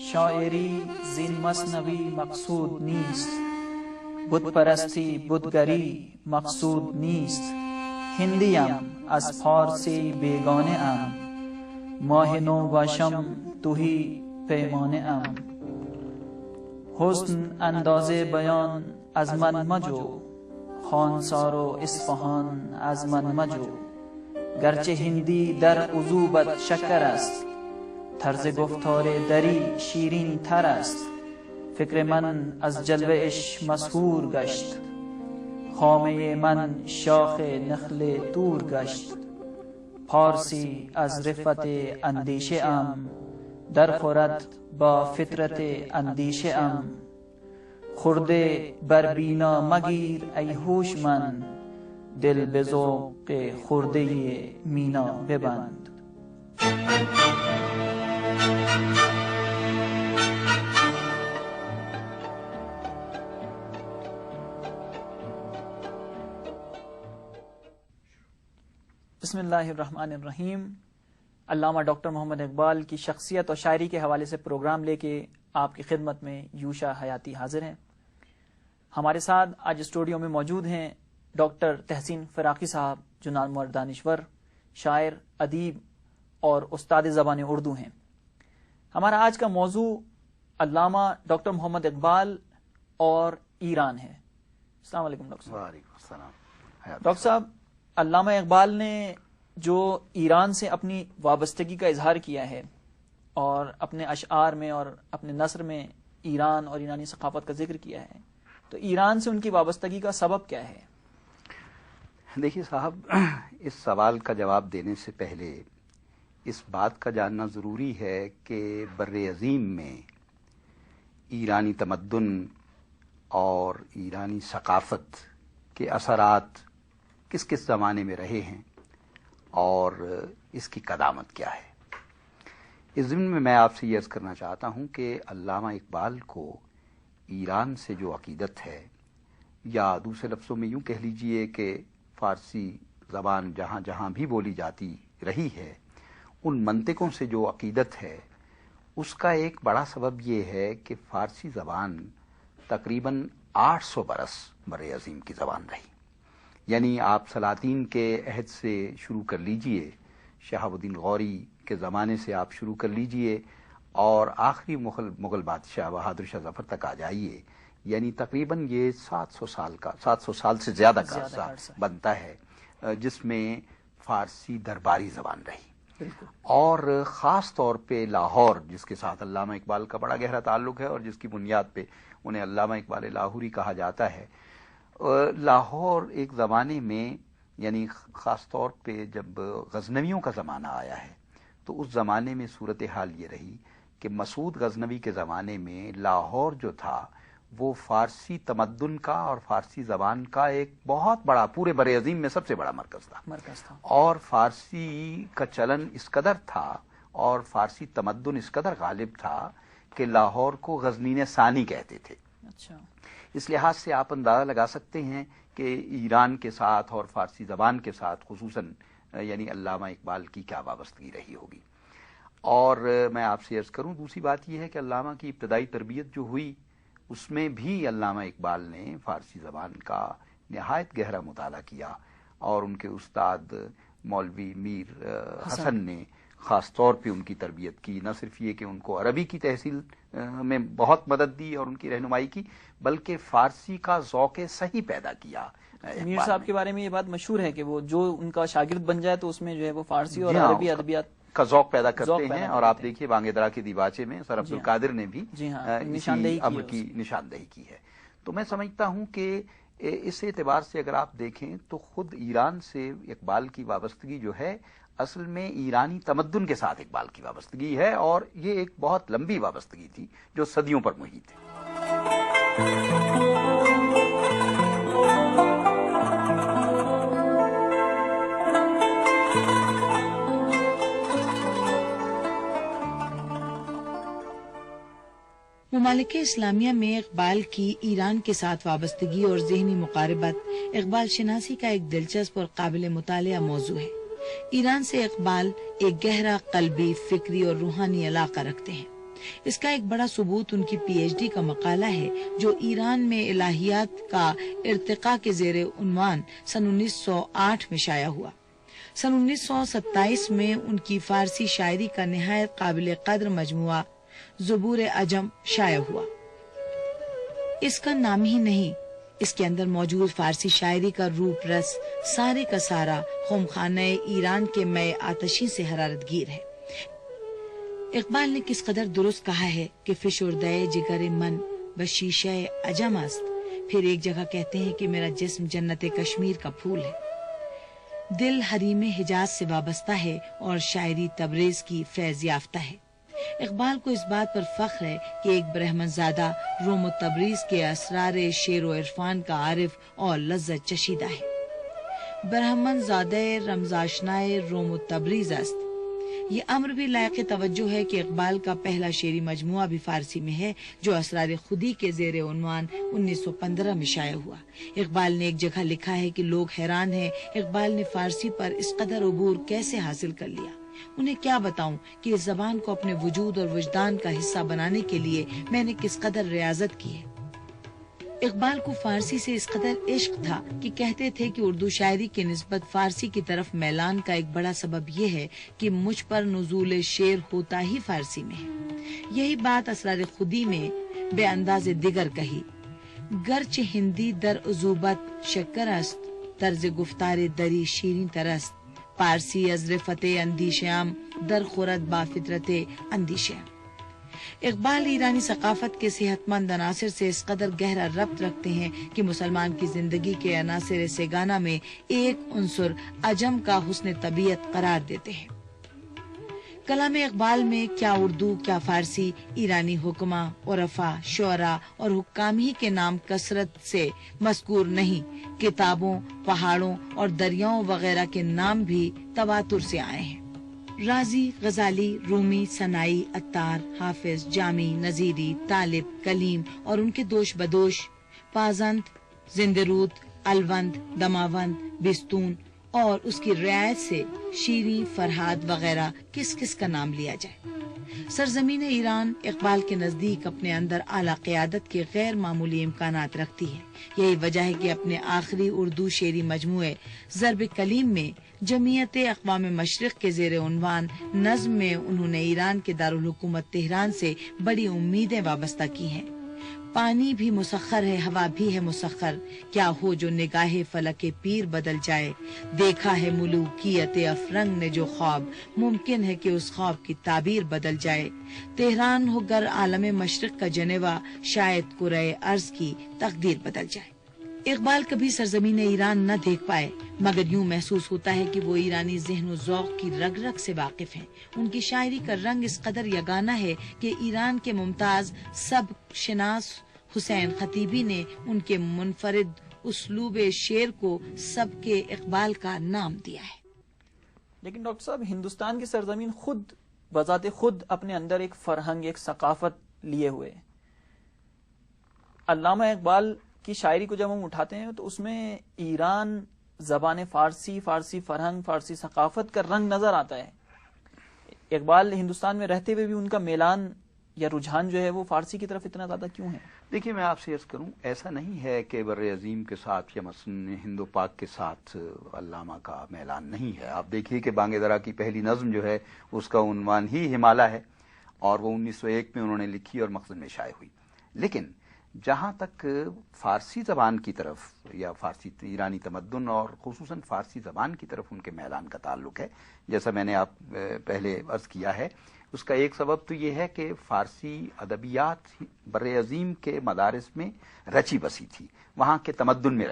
شاعری زین مثنوی مقصود نیست، بت پرستی بتگری مقصود نیست. هندیم از فارسی بیگانه ام، ماه نو باشم توهی پیمانه ام. حسن اندازه بیان از من مجو، خانسار و اصفهان از من مجو. گرچه هندی در عذوبت شکر است، طرز گفتار دری شیرین تر است. فکر من از جلوه‌اش مسحور گشت، خامه من شاخ نخل دور گشت. پارسی از رفت اندیشه ام، در خورد با فطرت اندیشه ام. خورده بر بینا مگیر ای هوشمند، دل به ذوق خورده مینا ببند. بسم اللہ الرحمن الرحیم. علامہ ڈاکٹر محمد اقبال کی شخصیت اور شاعری کے حوالے سے پروگرام لے کے آپ کی خدمت میں یوشا حیاتی حاضر ہیں. ہمارے ساتھ آج اسٹوڈیو میں موجود ہیں ڈاکٹر تحسین فراقی صاحب، جو نامور دانشور، شاعر، ادیب اور استاد زبان اردو ہیں. ہمارا آج کا موضوع علامہ ڈاکٹر محمد اقبال اور ایران ہے. السلام علیکم ڈاکٹر صاحب. وعلیکم السلام. ڈاکٹر صاحب، علامہ اقبال نے جو ایران سے اپنی وابستگی کا اظہار کیا ہے اور اپنے اشعار میں اور اپنے نثر میں ایران اور ایرانی ثقافت کا ذکر کیا ہے، تو ایران سے ان کی وابستگی کا سبب کیا ہے؟ دیکھیے صاحب، اس سوال کا جواب دینے سے پہلے اس بات کا جاننا ضروری ہے کہ بر عظیم میں ایرانی تمدن اور ایرانی ثقافت کے اثرات کس کس زمانے میں رہے ہیں اور اس کی قدامت کیا ہے. اس ضمن میں آپ سے یہ عرض کرنا چاہتا ہوں کہ علامہ اقبال کو ایران سے جو عقیدت ہے، یا دوسرے لفظوں میں یوں کہہ لیجئے کہ فارسی زبان جہاں جہاں بھی بولی جاتی رہی ہے، ان منطقوں سے جو عقیدت ہے، اس کا ایک بڑا سبب یہ ہے کہ فارسی زبان تقریباً 800 برس بر عظیم کی زبان رہی. یعنی آپ سلاطین کے عہد سے شروع کر لیجئے، شہاب الدین غوری کے زمانے سے آپ شروع کر لیجئے، اور آخری مغل بادشاہ بہادر شاہ ظفر تک آ جائیے، یعنی تقریباً یہ 700 سال سے زیادہ کا عرصہ بنتا ہے جس میں فارسی درباری زبان رہی. اور خاص طور پہ لاہور، جس کے ساتھ علامہ اقبال کا بڑا گہرا تعلق ہے اور جس کی بنیاد پہ انہیں علامہ اقبال لاہوری کہا جاتا ہے، لاہور ایک زمانے میں، یعنی خاص طور پہ جب غزنویوں کا زمانہ آیا ہے، تو اس زمانے میں صورتحال یہ رہی کہ مسعود غزنوی کے زمانے میں لاہور جو تھا وہ فارسی تمدن کا اور فارسی زبان کا ایک بہت بڑا، پورے بر عظیم میں سب سے بڑا مرکز تھا. اور فارسی کا چلن اس قدر تھا اور فارسی تمدن اس قدر غالب تھا کہ لاہور کو غزنین ثانی کہتے تھے. اچھا. اس لحاظ سے آپ اندازہ لگا سکتے ہیں کہ ایران کے ساتھ اور فارسی زبان کے ساتھ خصوصاً یعنی علامہ اقبال کی کیا وابستگی رہی ہوگی. اور میں آپ سے عرض کروں، دوسری بات یہ ہے کہ علامہ کی ابتدائی تربیت جو ہوئی، اس میں بھی علامہ اقبال نے فارسی زبان کا نہایت گہرا مطالعہ کیا، اور ان کے استاد مولوی میر حسن نے خاص طور پہ ان کی تربیت کی. نہ صرف یہ کہ ان کو عربی کی تحصیل میں بہت مدد دی اور ان کی رہنمائی کی، بلکہ فارسی کا ذوق صحیح پیدا کیا. میر صاحب کے بارے میں یہ بات مشہور ہے کہ وہ جو ان کا شاگرد بن جائے تو اس میں جو ہے وہ فارسی اور عربی ادبیات کا ذوق پیدا کرتے ہیں. اور آپ دیکھیے بانگیدرا کے دیباچے میں سر عبد القادر نے بھی اسی امر کی نشاندہی کی ہے. تو میں سمجھتا ہوں کہ اس اعتبار سے اگر آپ دیکھیں تو خود ایران سے اقبال کی وابستگی جو ہے، اصل میں ایرانی تمدن کے ساتھ اقبال کی وابستگی ہے، اور یہ ایک بہت لمبی وابستگی تھی جو صدیوں پر محیط ہے. ممالک اسلامیہ میں اقبال کی ایران کے ساتھ وابستگی اور ذہنی مقاربت اقبال شناسی کا ایک دلچسپ اور قابل مطالعہ موضوع ہے. ایران سے اقبال ایک گہرا قلبی، فکری اور روحانی علاقہ رکھتے ہیں. اس کا ایک بڑا ثبوت ان کی پی ایچ ڈی کا مقالہ ہے جو ایران میں الہیات کا ارتقاء کے زیر عنوان سن 1908 میں شائع ہوا۔ سن 1927 میں ان کی فارسی شاعری کا نہایت قابل قدر مجموعہ زبور عجم شائع ہوا۔ اس کا نام ہی نہیں، اس کے اندر موجود فارسی شاعری کا روپ رس سارے کا سارا خمخانہ ایران کے مے آتشی سے حرارت گیر ہے۔ اقبال نے کس قدر درست کہا ہے کہ فشردہ جگر من بشیشہ عجم است، پھر ایک جگہ کہتے ہیں کہ میرا جسم جنت کشمیر کا پھول ہے۔ دل حریم حجاز سے وابستہ ہے اور شاعری تبریز کی فیض یافتہ ہے۔ اقبال کو اس بات پر فخر ہے کہ ایک برہمن زادہ روم و تبریز کے اسرار شعر و عرفان کا عارف اور لذت چشیدہ ہے۔ برہمن زادہ رمزاشنائے روم و تبریز است۔ یہ امر بھی لائق توجہ ہے کہ اقبال کا پہلا شعری مجموعہ بھی فارسی میں ہے جو اسرار خودی کے زیر عنوان 1915 میں شائع ہوا۔ اقبال نے ایک جگہ لکھا ہے کہ لوگ حیران ہیں اقبال نے فارسی پر اس قدر عبور کیسے حاصل کر لیا۔ انہیں کیا بتاؤں کہ اس زبان کو اپنے وجود اور وجدان کا حصہ بنانے کے لیے میں نے کس قدر ریاضت کی ہے۔ اقبال کو فارسی سے اس قدر عشق تھا کہ کہتے تھے کہ اردو شاعری کی نسبت فارسی کی طرف میلان کا ایک بڑا سبب یہ ہے کہ مجھ پر نزول شعر ہوتا ہی فارسی میں ہے۔ یہی بات اسرار خودی میں بے انداز دیگر کہی، گرچہ ہندی در عذوبت شکر است، طرز گفتار دری شیریں ترست، پارسی از رفت اندیشیام در خورد با فطرت اندیشیام۔ اقبال ایرانی ثقافت کے صحت مند عناصر سے اس قدر گہرا ربط رکھتے ہیں کہ مسلمان کی زندگی کے عناصر سیگانہ میں ایک عنصر عجم کا حسن طبیعت قرار دیتے ہیں۔ کلام اقبال میں کیا اردو کیا فارسی، ایرانی حکماں، عرفاء، شعراء اور حکام ہی کے نام کثرت سے مذکور نہیں، کتابوں، پہاڑوں اور دریاؤں وغیرہ کے نام بھی تواتر سے آئے ہیں۔ رازی، غزالی، رومی، سنائی، عطار، حافظ، جامی، نظیری، طالب، کلیم اور ان کے دوش بدوش، پازند، زندرود، الوند، دماوند، بستون اور اس کی رعایت سے شیریں، فرہاد وغیرہ کس کس کا نام لیا جائے۔ سرزمین ایران اقبال کے نزدیک اپنے اندر اعلیٰ قیادت کے غیر معمولی امکانات رکھتی ہے۔ یہی وجہ ہے کہ اپنے آخری اردو شعری مجموعے ضرب کلیم میں جمعیت اقوام مشرق کے زیر عنوان نظم میں انہوں نے ایران کے دارالحکومت تہران سے بڑی امیدیں وابستہ کی ہیں۔ پانی بھی مسخر ہے، ہوا بھی ہے مسخر، کیا ہو جو نگاہ فلک پیر بدل جائے، دیکھا ہے ملوکیت افرنگ نے جو خواب، ممکن ہے کہ اس خواب کی تعبیر بدل جائے، تہران ہو گر عالم مشرق کا جنیوا، شاید کرۂ ارض کی تقدیر بدل جائے۔ اقبال کبھی سرزمین ایران نہ دیکھ پائے، مگر یوں محسوس ہوتا ہے کہ وہ ایرانی ذہن و ذوق کی رگ رگ سے واقف ہیں۔ ان کی شاعری کا رنگ اس قدر یگانہ ہے کہ ایران کے ممتاز سب شناس حسین خطیبی نے ان کے منفرد اسلوب شعر کو سب کے اقبال کا نام دیا ہے۔ لیکن ڈاکٹر صاحب، ہندوستان کی سرزمین خود بذات خود اپنے اندر ایک فرہنگ، ایک ثقافت لیے ہوئے۔ علامہ اقبال کی شاعری کو جب ہم اٹھاتے ہیں تو اس میں ایران، زبان فارسی، فارسی فرہنگ، فارسی ثقافت کا رنگ نظر آتا ہے۔ اقبال ہندوستان میں رہتے ہوئے بھی ان کا میلان یا رجحان جو ہے وہ فارسی کی طرف اتنا زیادہ کیوں ہے؟ دیکھیے، میں آپ سے عرض کروں، ایسا نہیں ہے کہ بر عظیم کے ساتھ یا مثلا ہند و پاک کے ساتھ علامہ کا میلان نہیں ہے۔ آپ دیکھیے کہ بانگ درا کی پہلی نظم جو ہے اس کا عنوان ہی ہمالیہ ہے، اور وہ 1901 میں انہوں نے لکھی اور مخزن میں شائع ہوئی۔ لیکن جہاں تک فارسی زبان کی طرف یا فارسی ایرانی تمدن اور خصوصاً فارسی زبان کی طرف ان کے میلان کا تعلق ہے، جیسا میں نے آپ پہلے عرض کیا ہے، اس کا ایک سبب تو یہ ہے کہ فارسی ادبیات بر عظیم کے مدارس میں رچی بسی تھی، وہاں کے تمدن میں